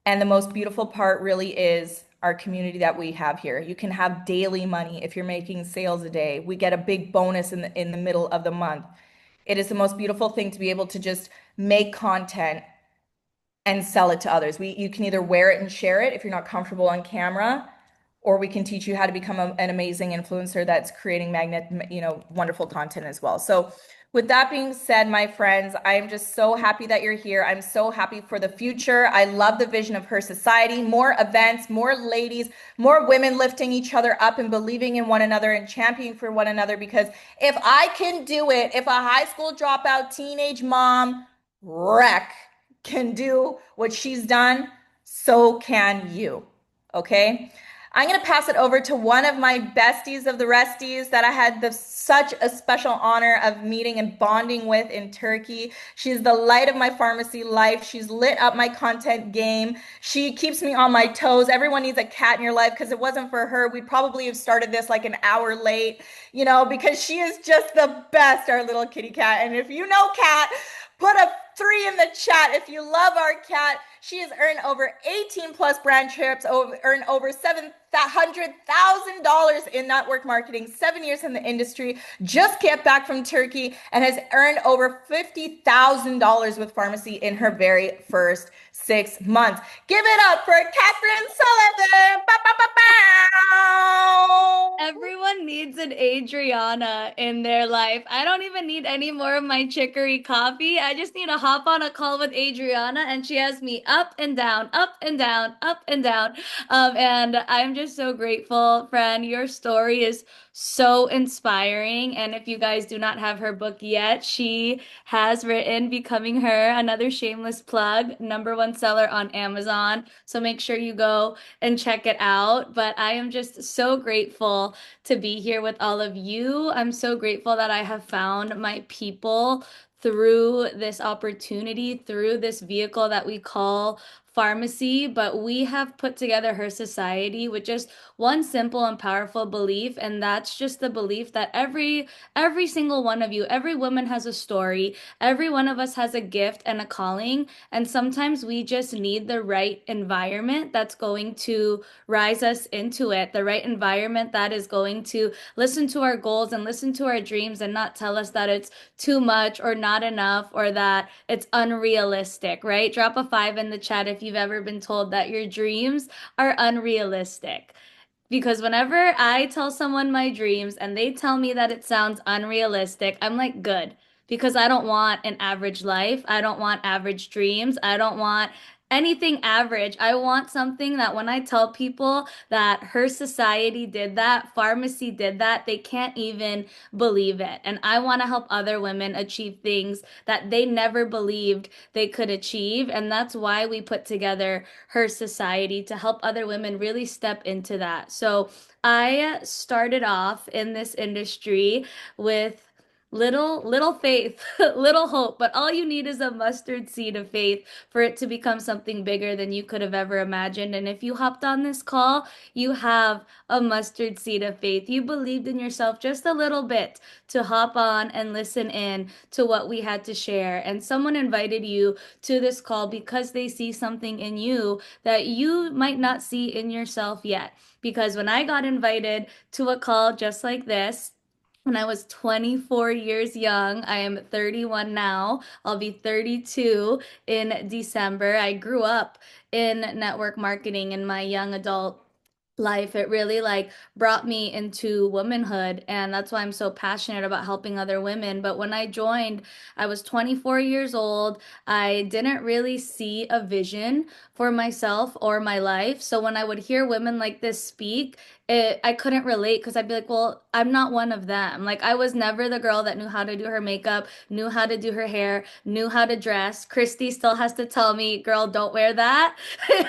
[SPEAKER 5] And the most beautiful part really is our community that we have here. You can have daily money if you're making sales a day. We get a big bonus in the middle of the month. It is the most beautiful thing to be able to just make content and sell it to others. You can either wear it and share it if you're not comfortable on camera, or we can teach you how to become an amazing influencer that's creating wonderful content as well. So with that being said, my friends, I'm just so happy that you're here. I'm so happy for the future. I love the vision of Her Society, more events, more ladies, more women lifting each other up and believing in one another and championing for one another. Because if I can do it, if a high school dropout teenage mom wreck can do what she's done, so can you. Okay? I'm going to pass it over to one of my besties of the resties that I had such a special honor of meeting and bonding with in Turkey. She's the light of my pharmacy life. She's lit up my content game. She keeps me on my toes. Everyone needs a cat in your life, because it wasn't for her, we'd probably have started this like an hour late, because she is just the best, our little kitty cat. And if you know Cat, put a 3 in the chat if you love our cat. She has earned over 18 plus brand trips, earned over $700,000 in network marketing, 7 years in the industry, just came back from Turkey, and has earned over $50,000 with pharmacy in her very first 6 months. Give it up for Catherine Sullivan. Bow, bow, bow, bow.
[SPEAKER 1] Everyone needs an Adriana in their life. I don't even need any more of my chicory coffee. I just need to hop on a call with Adriana, and she has me up and down, up and down, up and down. And I'm just so grateful, friend. Your story is so inspiring. And if you guys do not have her book yet, she has written Becoming Her, another shameless plug, #1 seller on Amazon. So make sure you go and check it out. But I am just so grateful to be here. here with all of you. I'm so grateful that I have found my people through this opportunity, through this vehicle that we call pharmacy. But we have put together Her Society with just one simple and powerful belief, and that's just the belief that every single one of you, every woman has a story. Every one of us has a gift and a calling, and sometimes we just need the right environment that's going to rise us into it, the right environment that is going to listen to our goals and listen to our dreams and not tell us that it's too much or not enough or that it's unrealistic, right? Drop a 5 in the chat if you've ever been told that your dreams are unrealistic. Because whenever I tell someone my dreams and they tell me that it sounds unrealistic, I'm like, good. Because I don't want an average life. I don't want average dreams. I don't want anything average. I want something that when I tell people that Her Society did that, pharmacy did that, they can't even believe it. And I want to help other women achieve things that they never believed they could achieve. And that's why we put together Her Society to help other women really step into that. So I started off in this industry with little faith, little hope, but all you need is a mustard seed of faith for it to become something bigger than you could have ever imagined. And if you hopped on this call, you have a mustard seed of faith. You believed in yourself just a little bit to hop on and listen in to what we had to share. And someone invited you to this call because they see something in you that you might not see in yourself yet. Because when I got invited to a call just like this, when I was 24 years young, I am 31 now. I'll be 32 in December. I grew up in network marketing in my young adult life. It really like brought me into womanhood, and that's why I'm so passionate about helping other women. But when I joined, I was 24 years old. I didn't really see a vision for myself or my life. So when I would hear women like this speak, I couldn't relate because I'd be like, well, I'm not one of them. Like, I was never the girl that knew how to do her makeup, knew how to do her hair, knew how to dress. Christy still has to tell me, girl, don't wear that.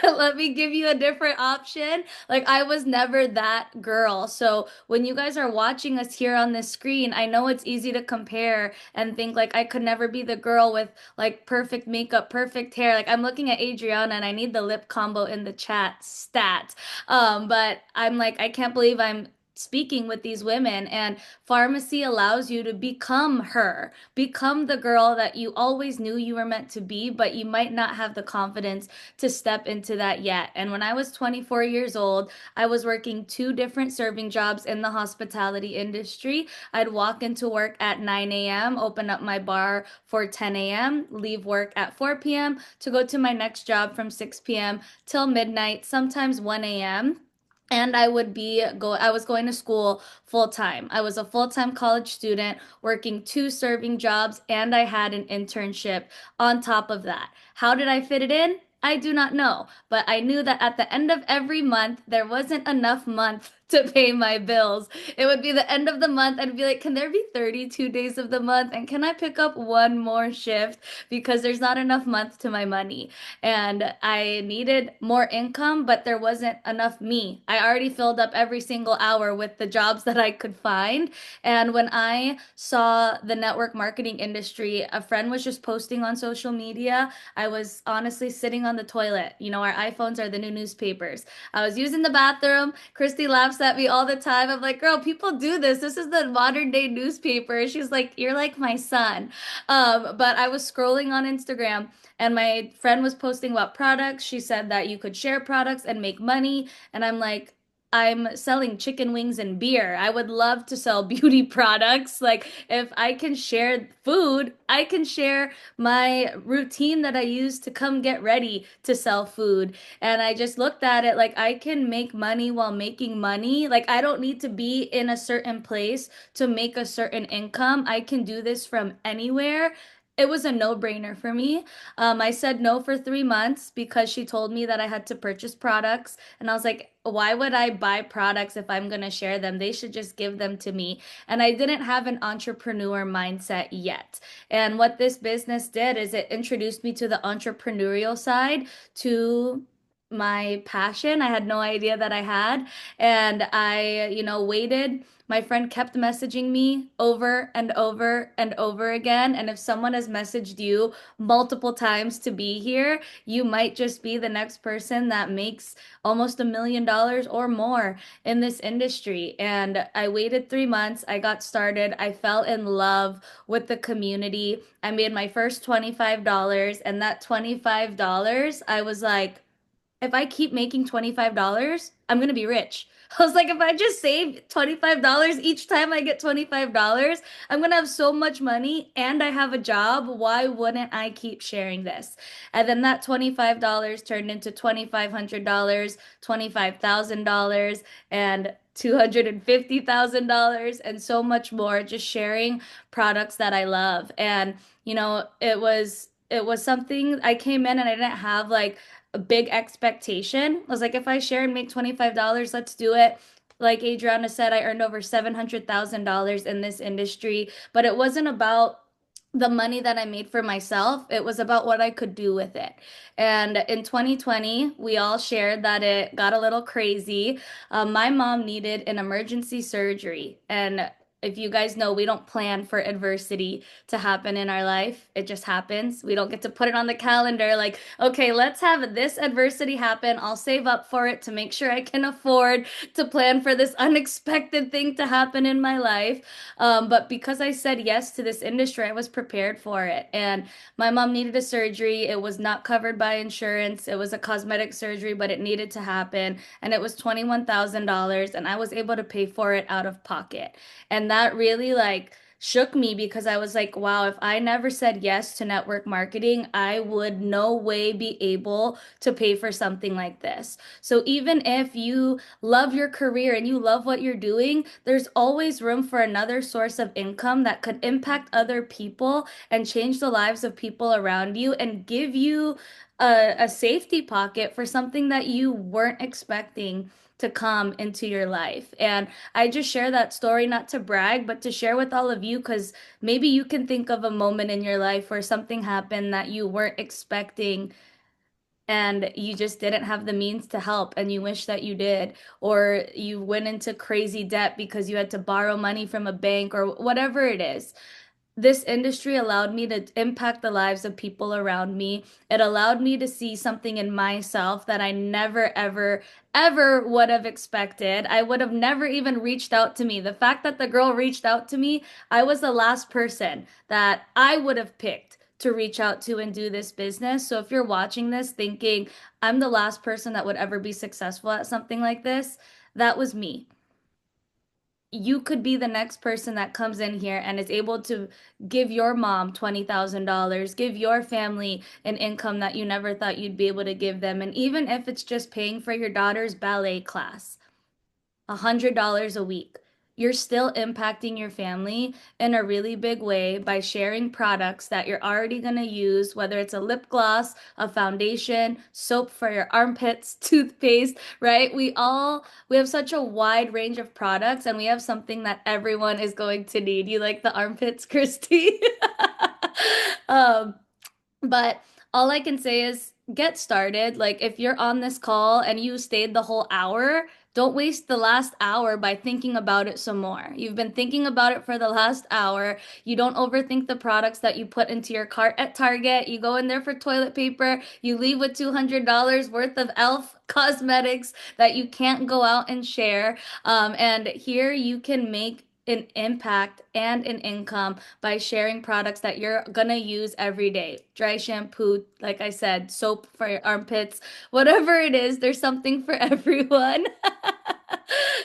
[SPEAKER 1] Let me give you a different option. Like, I was never that girl. So when you guys are watching us here on this screen, I know it's easy to compare and think like I could never be the girl with like perfect makeup, perfect hair. Like, I'm looking at Adriana and I need the lip combo in the chat stat. But I'm like, I can't believe I'm speaking with these women, and pharmacy allows you to become her, become the girl that you always knew you were meant to be, but you might not have the confidence to step into that yet. And when I was 24 years old, I was working two different serving jobs in the hospitality industry. I'd walk into work at 9 a.m., open up my bar for 10 a.m., leave work at 4 p.m. to go to my next job from 6 p.m. till midnight, sometimes 1 a.m. And I was going to school full time. I was a full-time college student working two serving jobs, and I had an internship on top of that. How did I fit it in? I do not know, but I knew that at the end of every month, there wasn't enough month to pay my bills. It would be the end of the month and be like, can there be 32 days of the month? And can I pick up one more shift? Because there's not enough month to my money. And I needed more income, but there wasn't enough me. I already filled up every single hour with the jobs that I could find. And when I saw the network marketing industry, a friend was just posting on social media. I was honestly sitting on the toilet. You know, our iPhones are the new newspapers. I was using the bathroom. Christy laughs at me all the time. I'm like, girl, people do this. This is the modern day newspaper. She's like, you're like my son. But I was scrolling on Instagram and my friend was posting about products. She said that you could share products and make money. And I'm like, I'm selling chicken wings and beer. I would love to sell beauty products. Like, if I can share food, I can share my routine that I use to come get ready to sell food. And I just looked at it like I can make money while making money. Like, I don't need to be in a certain place to make a certain income. I can do this from anywhere. It was a no-brainer for me. I said no for 3 months because she told me that I had to purchase products. And I was like, why would I buy products if I'm going to share them? They should just give them to me. And I didn't have an entrepreneur mindset yet. And what this business did is it introduced me to the entrepreneurial side, to my passion. I had no idea that I had. And I, waited. My friend kept messaging me over and over and over again. And if someone has messaged you multiple times to be here, you might just be the next person that makes almost $1 million or more in this industry. And I waited 3 months. I got started. I fell in love with the community. I made my first $25, and that $25, I was like, if I keep making $25, I'm gonna be rich. I was like, if I just save $25 each time I get $25, I'm gonna have so much money and I have a job. Why wouldn't I keep sharing this? And then that $25 turned into $2,500, $25,000, and $250,000, and so much more, just sharing products that I love. And, it was something I came in and I didn't have like a big expectation. I was like, if I share and make $25, let's do it. Like Adriana said, I earned over $700,000 in this industry, but it wasn't about the money that I made for myself. It was about what I could do with it. And in 2020, we all shared that it got a little crazy. My mom needed an emergency surgery. And if you guys know, we don't plan for adversity to happen in our life. It just happens. We don't get to put it on the calendar like, okay, let's have this adversity happen. I'll save up for it to make sure I can afford to plan for this unexpected thing to happen in my life. But because I said yes to this industry, I was prepared for it. And my mom needed a surgery. It was not covered by insurance. It was a cosmetic surgery, but it needed to happen. And it was $21,000, and I was able to pay for it out of pocket. And that really like shook me because I was like, wow, if I never said yes to network marketing, I would no way be able to pay for something like this. So even if you love your career and you love what you're doing, there's always room for another source of income that could impact other people and change the lives of people around you and give you a safety pocket for something that you weren't expecting to come into your life. And I just share that story not to brag, but to share with all of you because maybe you can think of a moment in your life where something happened that you weren't expecting and you just didn't have the means to help and you wish that you did, or you went into crazy debt because you had to borrow money from a bank or whatever it is. This industry allowed me to impact the lives of people around me. It allowed me to see something in myself that I never, ever, ever would have expected. I would have never even reached out to me. The fact that the girl reached out to me, I was the last person that I would have picked to reach out to and do this business. So if you're watching this thinking, I'm the last person that would ever be successful at something like this, that was me. You could be the next person that comes in here and is able to give your mom $20,000, give your family an income that you never thought you'd be able to give them. And even if it's just paying for your daughter's ballet class, $100 a week. You're still impacting your family in a really big way by sharing products that you're already going to use, whether it's a lip gloss, a foundation, soap for your armpits, toothpaste, right? We have such a wide range of products and we have something that everyone is going to need. You like the armpits, Christy? Um, but all I can say is get started. Like if you're on this call and you stayed the whole hour, don't waste the last hour by thinking about it some more. You've been thinking about it for the last hour. You don't overthink the products that you put into your cart at Target. You go in there for toilet paper, you leave with $200 worth of e.l.f. cosmetics that you can't go out and share. And here you can make an impact and an income by sharing products that you're gonna use every day. Dry shampoo, like I said, soap for your armpits, whatever it is, there's something for everyone.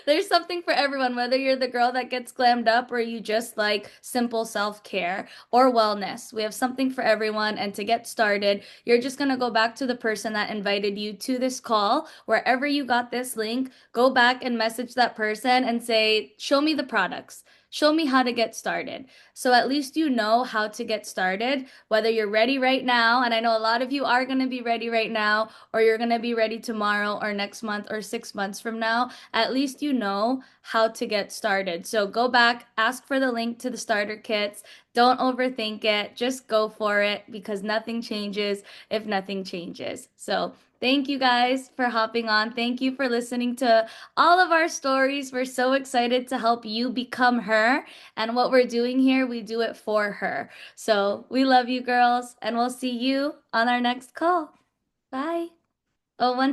[SPEAKER 1] There's something for everyone, whether you're the girl that gets glammed up or you just like simple self-care or wellness. We have something for everyone. And to get started, you're just going to go back to the person that invited you to this call, wherever you got this link, go back and message that person and say, show me the products. Show me how to get started. So at least you know how to get started, whether you're ready right now, and I know a lot of you are going to be ready right now, or you're going to be ready tomorrow or next month or 6 months from now. At least you know how to get started. So go back, ask for the link to the starter kits, Don't overthink it. Just go for it because nothing changes if nothing changes. So, thank you guys for hopping on. Thank you for listening to all of our stories. We're so excited to help you become her. And what we're doing here, we do it for her. So, we love you, girls, and we'll see you on our next call. Bye. Oh, one